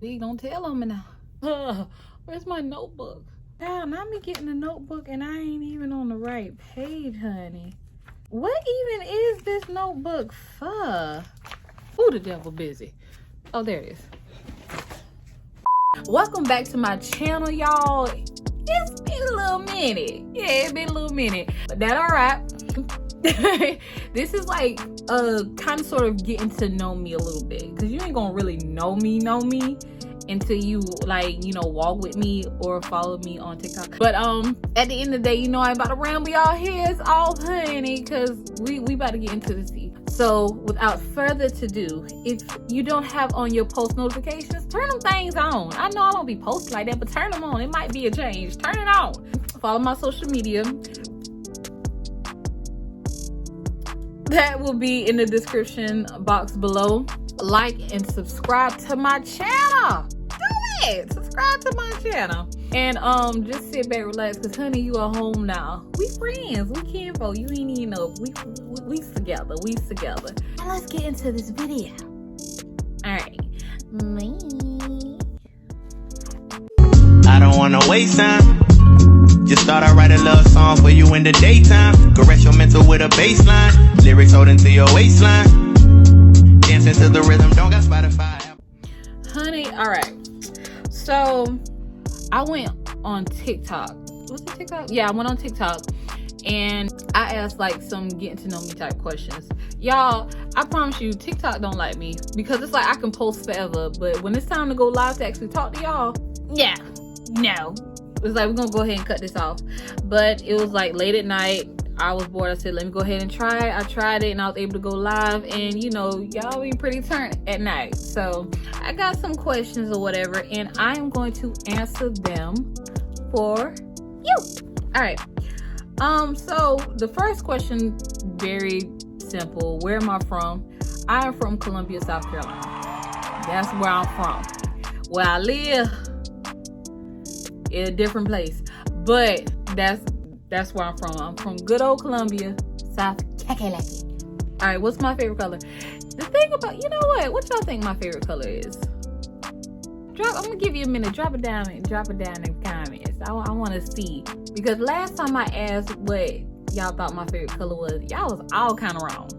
We don't tell them now. Where's my notebook? Damn, I be getting a notebook and I ain't even on the right page, honey. What even is this notebook for? Who the devil busy? Oh, there it is. Welcome back to my channel, y'all. It's been a little minute. Yeah, it's been a little minute. But that all right. This is like kind of sort of getting to know me a little bit. Because you ain't gonna really know me until you walk with me or follow me on TikTok. But at the end of the day, I'm about to ramble y'all heads off, honey, because we about to get into the tea. So without further ado, if you don't have on your post notifications, turn them things on. I know I don't be posting like that, but turn them on. It might be a change. Turn it on. Follow my social media. That will be in the description box below. Like and subscribe to my channel. Do it. Subscribe to my channel. And just sit back, relax, because honey, you are home now. We friends. We kinfolk. You ain't even know. We together. We together. And let's get into this video. Alright. I don't wanna waste time. Just thought I'd write a love song for you in the daytime. Caress your mental with a bass line. Lyrics holding to your waistline. Dancing to the rhythm, don't got Spotify. Honey, alright. So I went on TikTok. Was it TikTok? Yeah, I went on TikTok and I asked like some getting to know me type questions. Y'all, I promise you, TikTok don't like me because it's like I can post forever, but when it's time to go live to actually talk to y'all, yeah, no. It's like, we're gonna go ahead and cut this off. But it was like late at night. I was bored. I said, let me go ahead and try it. I tried it and I was able to go live. And y'all be pretty turned at night. So I got some questions or whatever. And I am going to answer them for you. All right. So the first question, very simple. Where am I from? I am from Columbia, South Carolina. That's where I'm from. Where I live in a different place, but that's where I'm from. I'm from good old Columbia, South Carolina. All right, what's my favorite color? The thing about, what y'all think my favorite color is? I'm gonna give you a minute. Drop it down in the comments. I want to see, because last time I asked what y'all thought my favorite color was, y'all was all kind of wrong.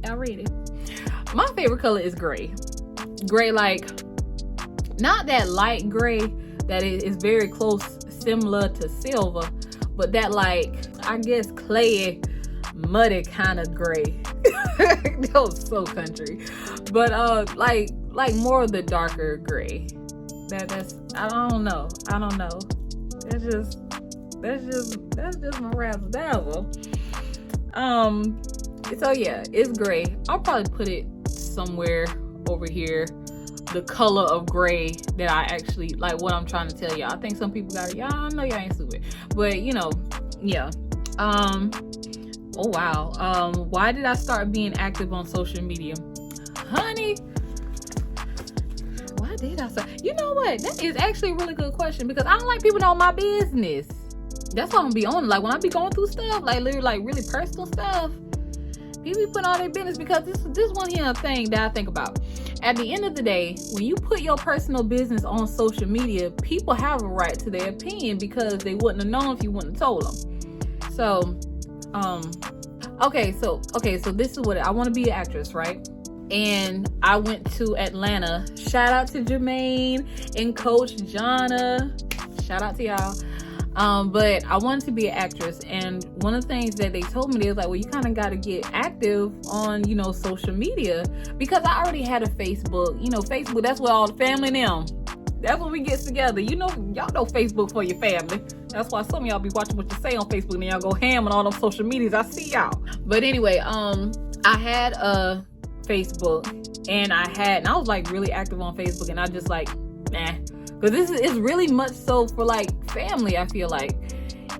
Y'all read it. My favorite color is gray. Gray, like not that light gray that is very close, similar to silver, but that like, I guess, clayy, muddy kind of gray. That was so country, but like more of the darker gray. That's I don't know. That's just my razzle dazzle. So yeah, it's gray. I'll probably put it somewhere over here, the color of gray that I actually like, what I'm trying to tell y'all. I think some people got it. Y'all, I know y'all ain't stupid, but yeah. Oh wow. Why did I start being active on social media, honey? Why did I start? You know what? That is actually a really good question, because I don't like people knowing my business. That's why I'm gonna be on. Like when I be going through stuff, like literally, like really personal stuff, people be putting all their business, because this one here thing that I think about. At the end of the day, when you put your personal business on social media, people have a right to their opinion, because they wouldn't have known if you wouldn't have told them. So, okay, so this is what I want to be an actress, right? And I went to Atlanta. Shout out to Jermaine and Coach Jonna. Shout out to y'all. But I wanted to be an actress, and one of the things that they told me, they was like, well, you kind of got to get active on, social media, because I already had a Facebook. Facebook, that's where all the family and them, that's when we get together. Y'all know Facebook for your family. That's why some of y'all be watching what you say on Facebook, and y'all go ham on all them social medias. I see y'all. But anyway, I had a Facebook, and I was like really active on Facebook, and I just like, nah. Because this is really much so for like family, I feel like.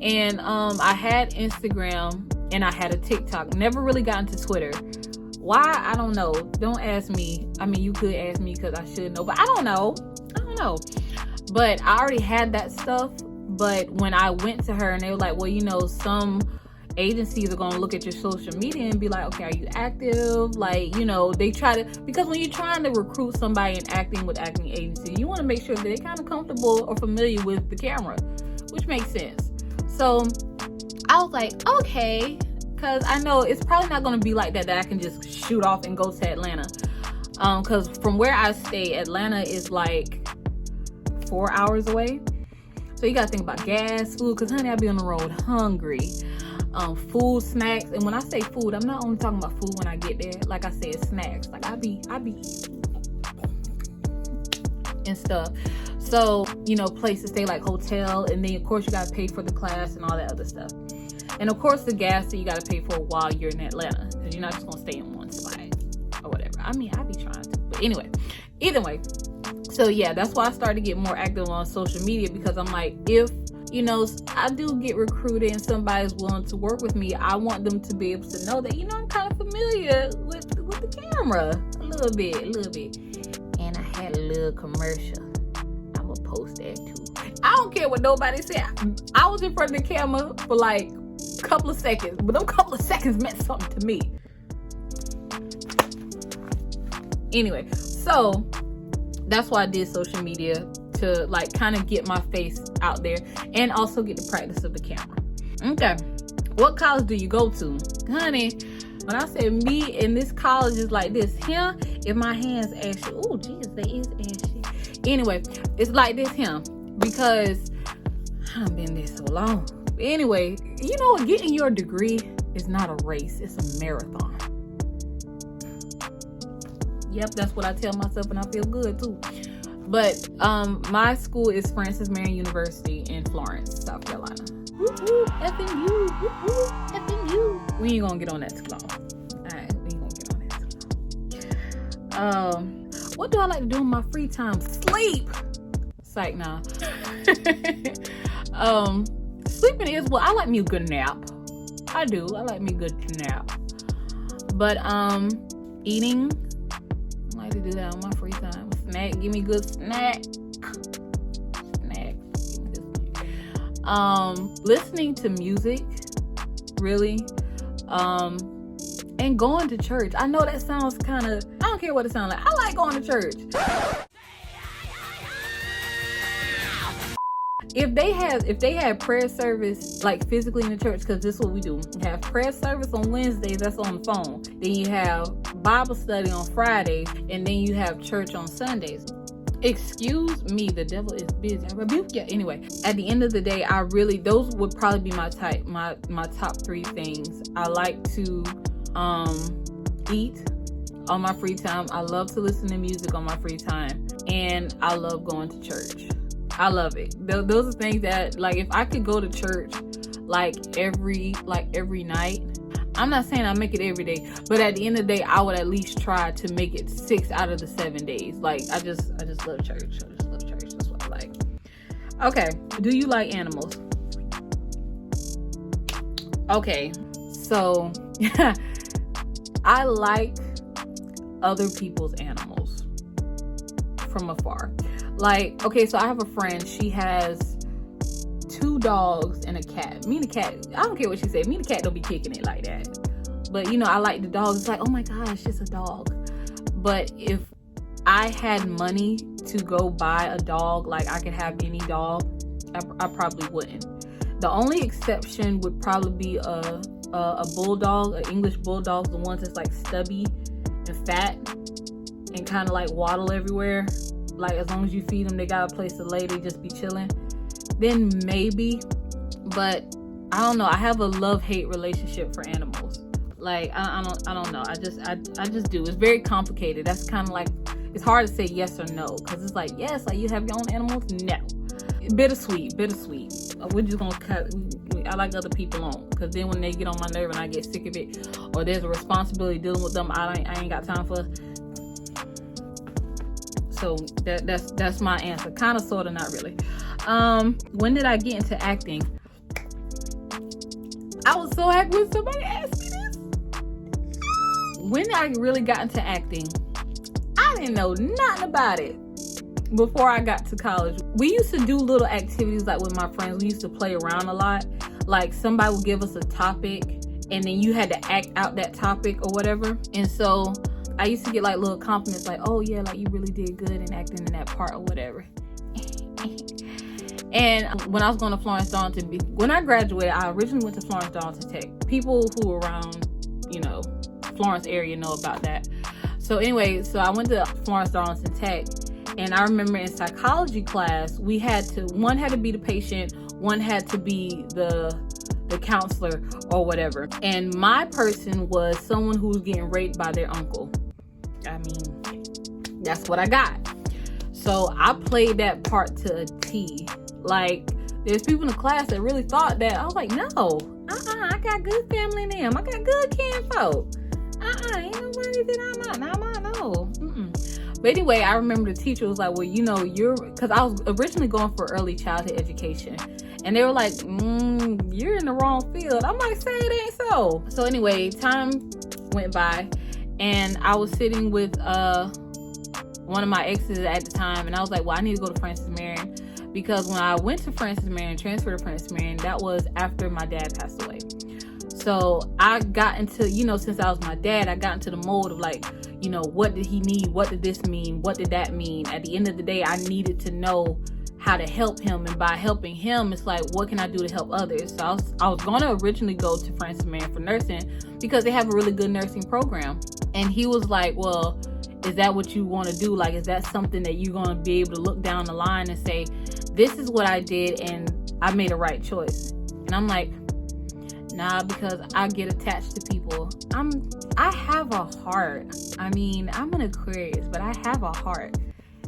And I had Instagram and I had a TikTok. Never really got into Twitter. Why? I don't know. Don't ask me. I mean, you could ask me because I should know, but I don't know. But I already had that stuff. But when I went to her and they were like, well, some agencies are going to look at your social media and be like, okay, are you active? Like, you know, they try to, because when you're trying to recruit somebody in acting with acting agency, you want to make sure that they're kind of comfortable or familiar with the camera, which makes sense. So I was like, okay, because I know it's probably not going to be like that I can just shoot off and go to Atlanta. Because from where I stay, Atlanta is like 4 hours away. So you gotta think about gas, food, because honey, I be on the road hungry. Food, snacks, and when I say food, I'm not only talking about food when I get there. Like I said, snacks. Like I be and stuff. So, you know, places to stay like hotel, and then of course you gotta pay for the class and all that other stuff. And of course the gas that you gotta pay for while you're in Atlanta, because you're not just gonna stay in one spot or whatever. I mean, I be trying to, but anyway, either way. So yeah, that's why I started to get more active on social media, because I'm like, if, you know, I do get recruited and somebody's willing to work with me, I want them to be able to know that, you know, I'm kind of familiar with the camera a little bit. And I had a little commercial. I'm gonna post that too. I don't care what nobody said. I was in front of the camera for like a couple of seconds, but those couple of seconds meant something to me. Anyway, so that's why I did social media, to like kind of get my face out there and also get the practice of the camera. Okay, what college do you go to? Honey, when I say me in this college is like this here, if my hands ashy, oh geez, they is ashy. Anyway, it's like this here, because I've been there so long. But anyway, you know, getting your degree is not a race, it's a marathon. Yep, that's what I tell myself, and I feel good too. But my school is Francis Marion University in Florence, South Carolina. Woo-hoo, FMU, woo-hoo, FMU. We ain't gonna get on that too long. Alright, we ain't gonna get on that too long. What do I like to do in my free time? Sleep. Psych now. Sleeping is, well, I like me a good nap. I do. I like me a good nap. But eating, I like to do that on my free time. Snack, give me good snack. Listening to music, really. And going to church. I know that sounds kind of, I don't care what it sounds like. I like going to church. If they had prayer service like physically in the church, because this is what we do. We have prayer service on Wednesdays, that's on the phone. Then you have Bible study on Fridays, and then you have church on Sundays. Excuse me, the devil is busy. I rebuke you. Anyway, at the end of the day, those would probably be my top three things. I like to eat on my free time. I love to listen to music on my free time, and I love going to church. I love it. Those are things that, like, if I could go to church like every night, I'm not saying I make it every day, but at the end of the day, I would at least try to make it 6 out of the 7 days. Like, I just love church. I just love church. That's what I like. Okay, do you like animals? Okay, so I like other people's animals from afar. Like, okay, so I have a friend, she has 2 dogs and a cat. Me and the cat, I don't care what she said, me and the cat don't be kicking it like that. But, you know, I like the dogs. It's like, oh my gosh, it's a dog. But if I had money to go buy a dog, like I could have any dog, I probably wouldn't. The only exception would probably be a bulldog, an English bulldog, the ones that's like stubby and fat and kind of like waddle everywhere. Like, as long as you feed them, they got a place to lay, they just be chilling. Then maybe, but I don't know. I have a love-hate relationship for animals. Like, I don't know. I just do. It's very complicated. That's kind of like, it's hard to say yes or no, because it's like, yes, like you have your own animals. No, bittersweet. We're just gonna cut. I like other people on, because then when they get on my nerve and I get sick of it, or there's a responsibility dealing with them, I ain't got time for. So that's my answer. Kind of, sort of, not really. When did I get into acting? I was so happy when somebody asked me this. When I really got into acting, I didn't know nothing about it before I got to college. We used to do little activities like with my friends. We used to play around a lot. like somebody would give us a topic and then you had to act out that topic or whatever. And so I used to get like little compliments like, oh yeah, like you really did good in acting in that part or whatever. And when I was going to Florence Darlington, when I graduated, I originally went to Florence Darlington Tech. People who are around, Florence area know about that. So anyway, so I went to Florence Darlington Tech, and I remember in psychology class, one had to be the patient, one had to be the counselor or whatever. And my person was someone who was getting raped by their uncle. I mean, that's what I got. So I played that part to a T. Like, there's people in the class that really thought that. I was like, no, I got good family in them. I got good kinfolk. Ain't nobody that I'm not, no. But anyway, I remember the teacher was like, well, because I was originally going for early childhood education. And they were like, you're in the wrong field. I'm like, say it ain't so. So anyway, time went by, and I was sitting with one of my exes at the time, and I was like, well, I need to go to Francis Marion. Because when I went to Francis Marion, transferred to Francis Marion, that was after my dad passed away. So I got into, since I was my dad, I got into the mold of like, what did he need? What did this mean? What did that mean? At the end of the day, I needed to know how to help him. And by helping him, it's like, what can I do to help others? So I was going to originally go to Francis Marion for nursing because they have a really good nursing program. And he was like, well, is that what you want to do? Like, is that something that you're going to be able to look down the line and say, this is what I did and I made a right choice? And I'm like, nah, because I get attached to people. I have a heart. I mean, I'm an Aquarius, but I have a heart.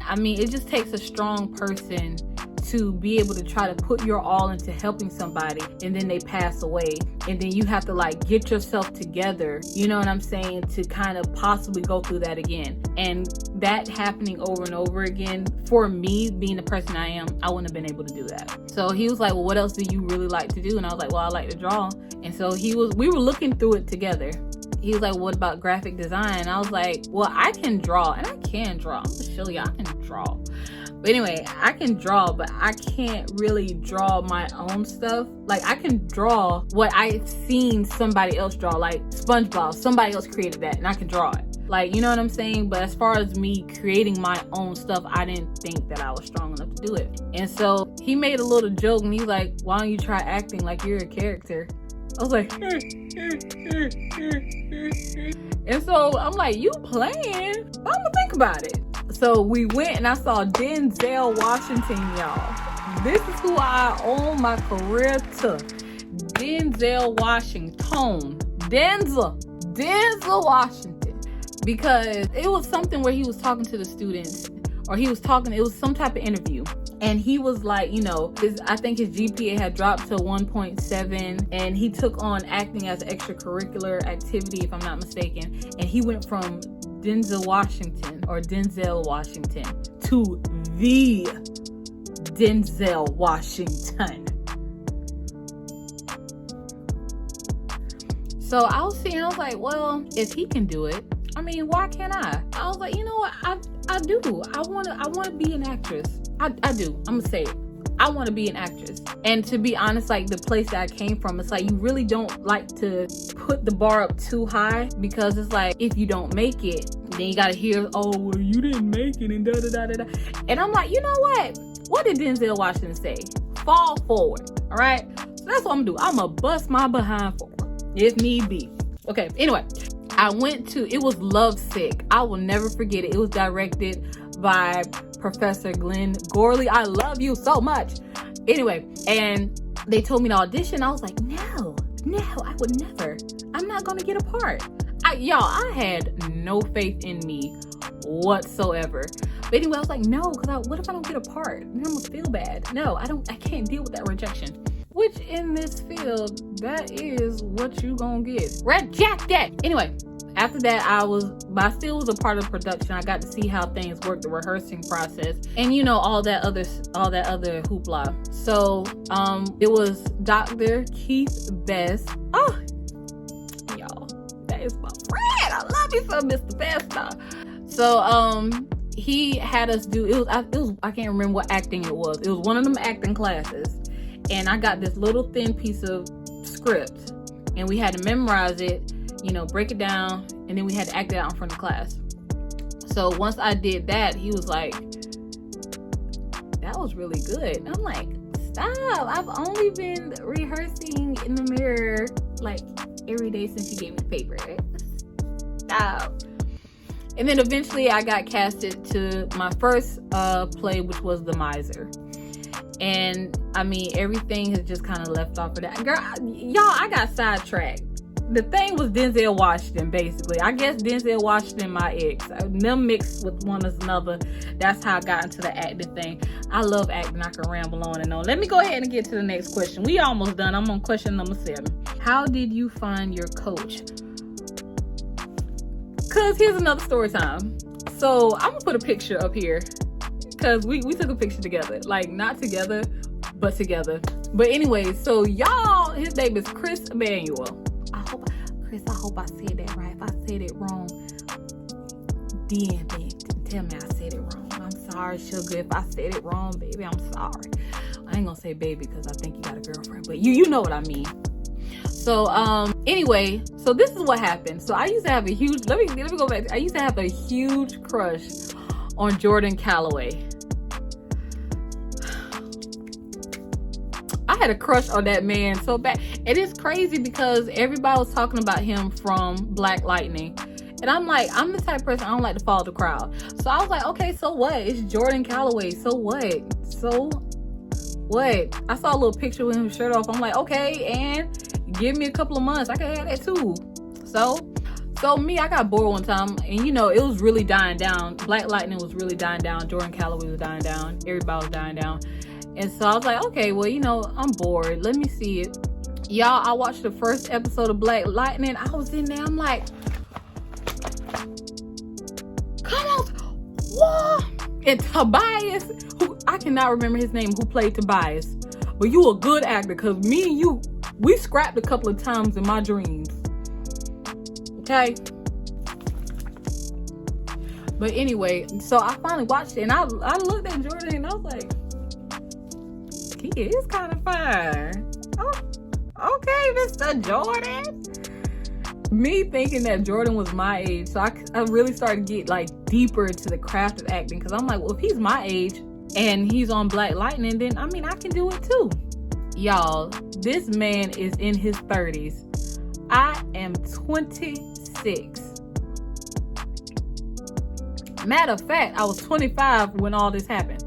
I mean, it just takes a strong person to be able to try to put your all into helping somebody, and then they pass away, and then you have to like get yourself together, you know what I'm saying, to kind of possibly go through that again. And that happening over and over again, for me being the person I am, I wouldn't have been able to do that. So he was like, well, what else do you really like to do? And I was like, well, I like to draw. And so we were looking through it together. He was like, what about graphic design? I was like, well, I can draw, and I can draw. I'm gonna show you, I can draw. But anyway, I can draw, but I can't really draw my own stuff. Like, I can draw what I've seen somebody else draw, like SpongeBob. Somebody else created that, and I can draw it. Like, you know what I'm saying? But as far as me creating my own stuff, I didn't think that I was strong enough to do it. And so he made a little joke, and he's like, why don't you try acting like you're a character? I was like, and so I'm like, you playing? I'm gonna think about it. So we went and I saw Denzel Washington, y'all. This is who I owe my career to. Denzel Washington. Denzel Washington. Because it was something where he was talking to the students, or it was some type of interview. And he was like, I think his GPA had dropped to 1.7, and he took on acting as an extracurricular activity, if I'm not mistaken. And he went from Denzel Washington to the Denzel Washington. So I was like, well, if he can do it, I mean, why can't I? I was like, you know what? I do. I want to be an actress. I do. I'm gonna say it. I want to be an actress. And to be honest, like the place that I came from, it's like you really don't like to put the bar up too high, because it's like if you don't make it, then you gotta hear, oh, well, you didn't make it and da da da da da. And I'm like, you know what? What did Denzel Washington say? Fall forward. All right. So that's what I'm gonna do. I'm gonna bust my behind forward if need be. Okay. Anyway, it was Lovesick. I will never forget it. It was directed by Professor Glenn Gorley. I love you so much. Anyway, and they told me to audition. I was like, no, I would never. I'm not gonna get a part. I had no faith in me whatsoever. But anyway, I was like, no, because what if I don't get a part? Then I'm gonna feel bad. No, I can't deal with that rejection. Which in this field, that is what you gonna get. Rejected. Anyway, after that, I still was a part of production. I got to see how things work, the rehearsing process, and all that other hoopla. So it was Dr. Keith Best. Oh, y'all, that is my friend. I love you so, Mr. Best. So he had us do I can't remember what acting it was. It was one of them acting classes. and I got this little thin piece of script, and we had to memorize it, you know, break it down, and then we had to act it out in front of class. So once I did that, he was like, that was really good. And I'm like, stop, I've only been rehearsing in the mirror like every day since you gave me the paper. Stop. And then eventually I got casted to my first play, which was The Miser. And I mean, everything has just kind of left off of that. Girl, y'all, I got sidetracked. The thing was Denzel Washington, basically. I guess Denzel Washington, my ex. Them mixed with one another. That's how I got into the acting thing. I love acting. I can ramble on and on. Let me go ahead and get to the next question. We almost done. I'm on question number 7. How did you find your coach? Because here's another story time. So I'm going to put a picture up here. Because we took a picture together. Like, not together, but together. But anyway, so y'all, his name is Chris Emmanuel. I hope I said that right. If I said it wrong, then tell me I said it wrong. I'm sorry, sugar. If I said it wrong, baby, I'm sorry. I ain't gonna say baby because I think you got a girlfriend, but you know what I mean. So anyway, so this is what happened. So I used to have a huge, let me go back. I used to have a huge crush on Jordan Calloway. I had a crush on that man so bad. It is crazy because everybody was talking about him from Black Lightning. And I'm like, I'm the type of person, I don't like to follow the crowd. So I was like, okay, so what? It's Jordan Calloway. So what? I saw a little picture with him shirt off. I'm like, okay, and give me a couple of months. I can have that too. So me, I got bored one time. And you know, it was really dying down. Black Lightning was really dying down. Jordan Calloway was dying down. Everybody was dying down. And so I was like, okay, well, you know, I'm bored. Let me see it. Y'all, I watched the first episode of Black Lightning. I was in there. I'm like, come on. Whoa. And Tobias, who I cannot remember his name, who played Tobias. But you a good actor because me and you, we scrapped a couple of times in my dreams. Okay? But anyway, so I finally watched it. And I looked at Jordan and I was like, he is kind of fine. Oh, okay, Mr. Jordan. Me thinking that Jordan was my age, so I really started to get like deeper into the craft of acting because I'm like, well, if he's my age and he's on Black Lightning, then I mean, I can do it too. Y'all, this man is in his 30s. I am 26. Matter of fact, I was 25 when all this happened.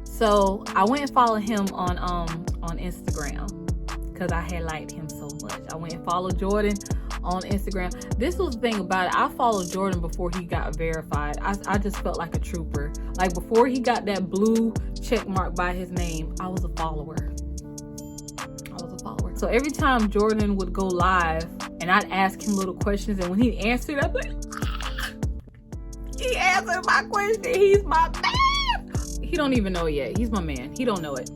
So I went and followed him on Instagram because I had liked him so much. I went and followed Jordan on Instagram. This was the thing about it. I followed Jordan before he got verified. I just felt like a trooper. Like before he got that blue check mark by his name, I was a follower. So every time Jordan would go live and I'd ask him little questions, and when he answered, I'd be like, he answered my question. He's my man. He don't even know yet. He's my man. He don't know it,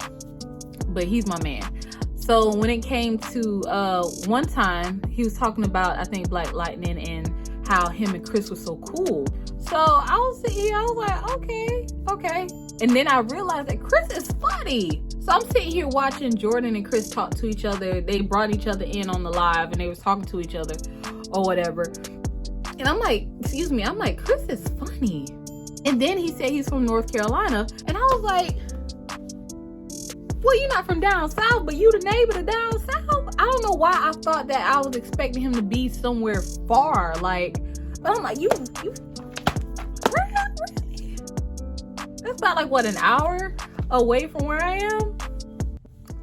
but he's my man. So when it came to one time, he was talking about, I think, Black Lightning and how him and Chris was so cool. So I was sitting here, I was like, okay. And then I realized that Chris is funny. So I'm sitting here watching Jordan and Chris talk to each other. They brought each other in on the live and they was talking to each other or whatever. And I'm like, Chris is funny. And then he said he's from North Carolina. And I was like, well, you're not from down south, but you the neighbor to down south. I don't know why I thought that I was expecting him to be somewhere far. Like, but I'm like, you really? That's about like, what, an hour away from where I am?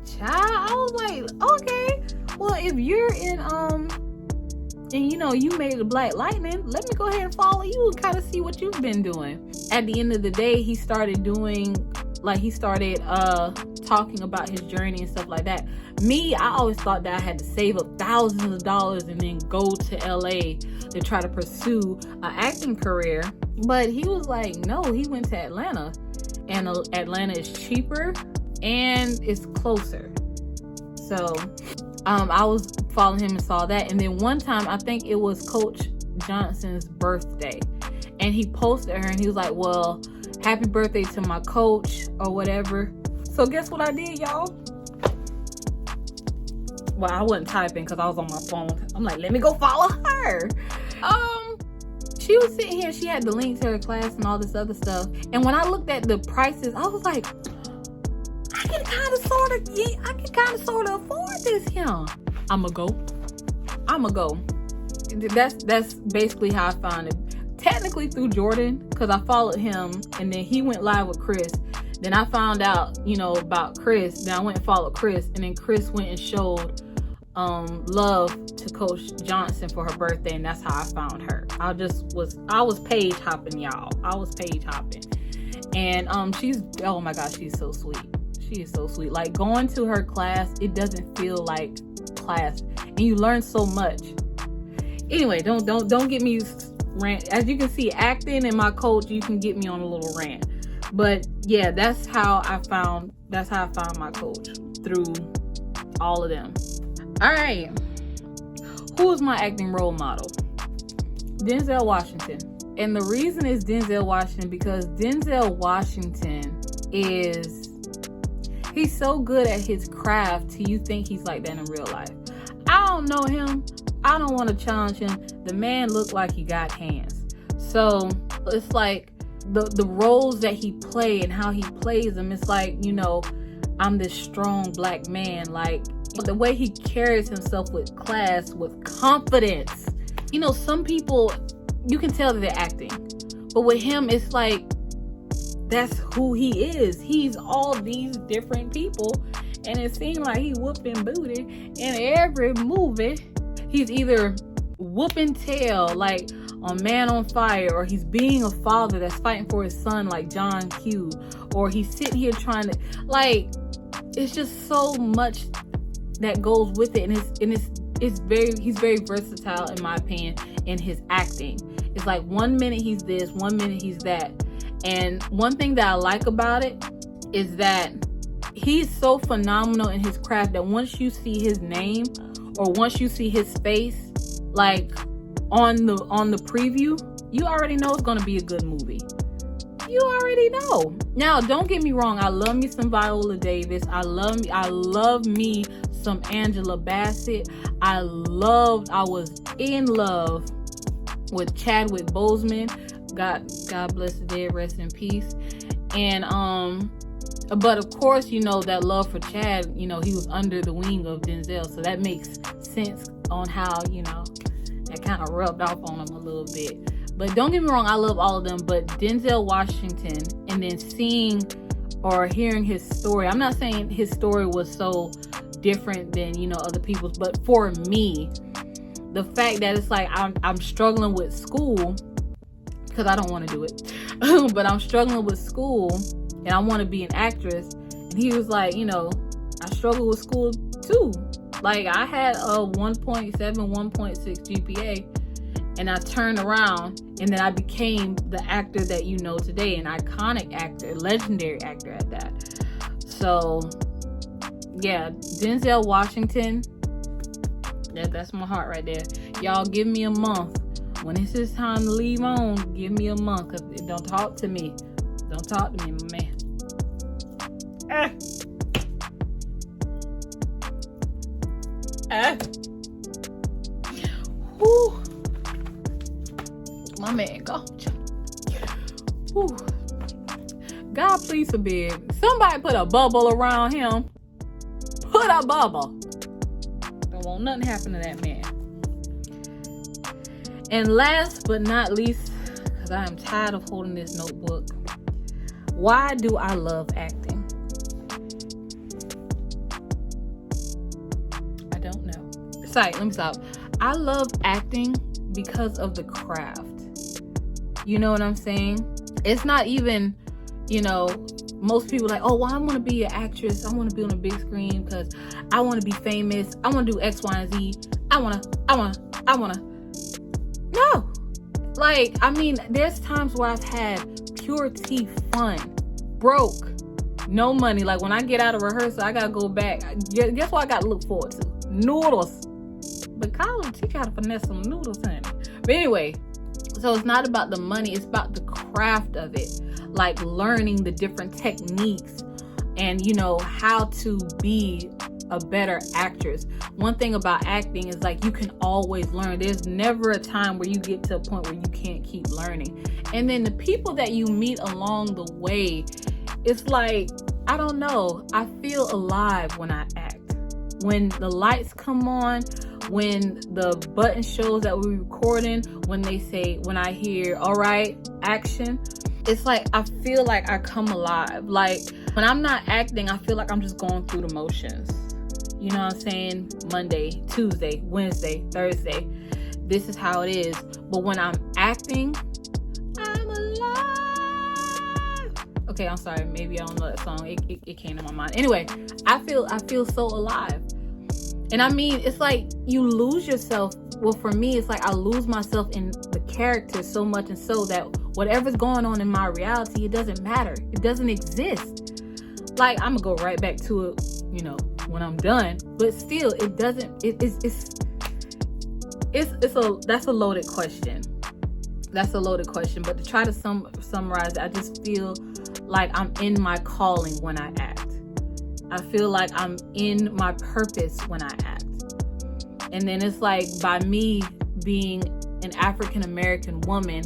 Child, I was like, okay. Well, if you're in, and you know, you made it a Black Lightning, let me go ahead and follow you and kind of see what you've been doing. At the end of the day, he started talking about his journey and stuff like that. Me, I always thought that I had to save up thousands of dollars and then go to LA to try to pursue an acting career. But he was like, no, he went to Atlanta. And Atlanta is cheaper and it's closer. So I was following him and saw that. And then one time, I think it was Coach Johnson's birthday. And he posted her and he was like, well, happy birthday to my coach or whatever. So guess what I did, y'all? Well, I wasn't typing because I was on my phone. I'm like, let me go follow her. She was sitting here. She had the link to her class and all this other stuff. And when I looked at the prices, I was like, I can kind of sort of afford this here. I'ma go. That's basically how I found it. Technically through Jordan, because I followed him, and then he went live with Chris. Then I found out, about Chris. Then I went and followed Chris, and then Chris went and showed love to Coach Johnson for her birthday, and that's how I found her. I was page hopping, y'all. I was page hopping, and she's, oh my gosh, she's so sweet. She is so sweet. Like, going to her class, it doesn't feel like class, and you learn so much. Anyway, don't get me rant. As you can see, acting and my coach, you can get me on a little rant. But yeah, that's how I found my coach, through all of them. All right, who is my acting role model? Denzel Washington. And the reason is Denzel Washington because Denzel Washington he's so good at his craft till you think he's like that in real life. I don't know him. I don't want to challenge him. The man looked like he got hands. So it's like the roles that he played and how he plays them. It's like, I'm this strong black man. Like, the way he carries himself with class, with confidence. Some people, you can tell that they're acting. But with him, it's like, that's who he is. He's all these different people. And it seemed like he whooping booty in every movie. He's either whooping tail like on Man on Fire, or he's being a father that's fighting for his son like John Q, or he's sitting here trying to, like, it's just so much that goes with it, and he's very versatile, in my opinion, in his acting. It's like 1 minute he's this, 1 minute he's that. And one thing that I like about it is that he's so phenomenal in his craft that once you see his name, or once you see his face, like on the preview, you already know it's gonna be a good movie. You already know. Now, don't get me wrong. I love me some Viola Davis. I love me some Angela Bassett. I was in love with Chadwick Boseman. God bless the dead, rest in peace. And but of course, that love for Chad, he was under the wing of Denzel, so that makes sense on how, that kind of rubbed off on him a little bit. But don't get me wrong, I love all of them, but Denzel Washington, and then seeing or hearing his story, I'm not saying his story was so different than, other people's, but for me, the fact that it's like I'm struggling with school, because I don't want to do it, but I'm struggling with school, and I want to be an actress. And he was like, I struggle with school too. Like, I had a 1.7, 1.6 GPA, and I turned around, and then I became the actor that you know today, an iconic actor, legendary actor at that. So, yeah, Denzel Washington, that's my heart right there. Y'all, give me a month. When it's his time to leave on, give me a month, because don't talk to me. Don't talk to me, my man. Whew. My man, go. Whew. God, please forbid somebody put a bubble around him. Put a bubble. Don't want nothing happen to that man. And last but not least, because I am tired of holding this notebook, why do I love acting? I don't know. Sorry, let me stop. I love acting because of the craft. You know what I'm saying? It's not even, most people like, oh, well, I want to be an actress. I want to be on a big screen because I want to be famous. I want to do X, Y, and Z. I want to. No. Like, I mean, there's times where I've had pure tea fun, broke, no money. Like, when I get out of rehearsal, I got to go back. Guess what I got to look forward to? Noodles. But college, you got to finesse some noodles, honey. But anyway, so it's not about the money. It's about the craft of it. Like, learning the different techniques and how to be a better actress. One thing about acting is like you can always learn. There's never a time where you get to a point where you can't keep learning. And then the people that you meet along the way, it's like, I don't know, I feel alive when I act. When the lights come on, when the button shows that we're recording, when I hear, all right, action, it's like I feel like I come alive. Like when I'm not acting, I feel like I'm just going through the motions. You know what I'm saying? Monday, Tuesday, Wednesday, Thursday. This is how it is. But when I'm acting, I'm alive. Okay, I'm sorry. Maybe I don't know that song. It came to my mind. Anyway, I feel so alive. And I mean, it's like you lose yourself. Well, for me, it's like I lose myself in the character so much, and so that whatever's going on in my reality, it doesn't matter. It doesn't exist. Like, I'm gonna go right back to it, when I'm done. But still, it doesn't. That's a loaded question. That's a loaded question. But to try to summarize it, I just feel like I'm in my calling when I act. I feel like I'm in my purpose when I act. And then it's like, by me being an African American woman,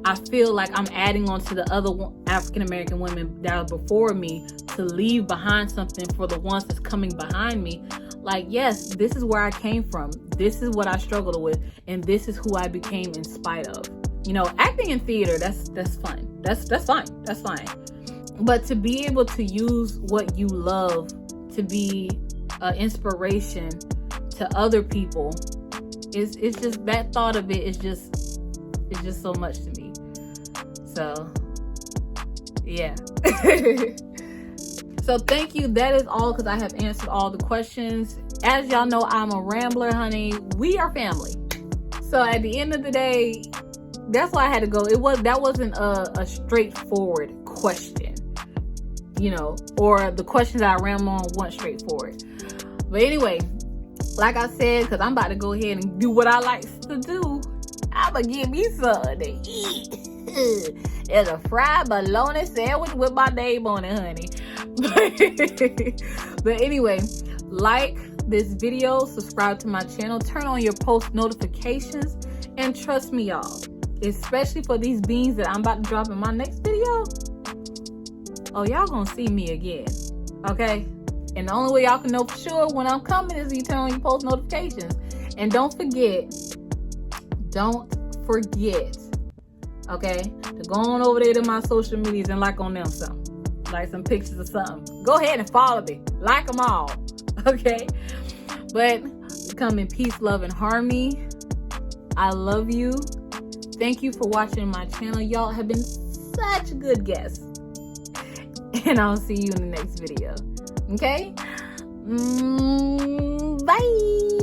I feel like I'm adding on to the other African American women that are before me to leave behind something for the ones that's coming behind me. Like, yes, this is where I came from. This is what I struggled with. And this is who I became in spite of. Acting in theater, that's fun. That's fine. That's fine. But to be able to use what you love to be an inspiration to other people, it's just, that thought of it is just so much to me. So yeah. So thank you. That is all, because I have answered all the questions. As y'all know, I'm a rambler, honey. We are family. So at the end of the day, that's why I had to go. That wasn't a straightforward question, or the questions I ramble on weren't straightforward. But anyway, like I said, because I'm about to go ahead and do what I like to do, I'm going to give me something to eat. It's a fried bologna sandwich with my name on it, honey. But anyway, like this video, subscribe to my channel, turn on your post notifications, and trust me, y'all, especially for these beans that I'm about to drop in my next video, oh, y'all gonna see me again, okay? And the only way y'all can know for sure when I'm coming is you turn on your post notifications. And don't forget, okay, to go on over there to my social medias and like on them something, like some pictures or something. Go ahead and follow me, like them all, okay? But come in peace, love, and harmony. I love you. Thank you for watching my channel. Y'all have been such good guests. And I'll see you in the next video. Okay? Bye.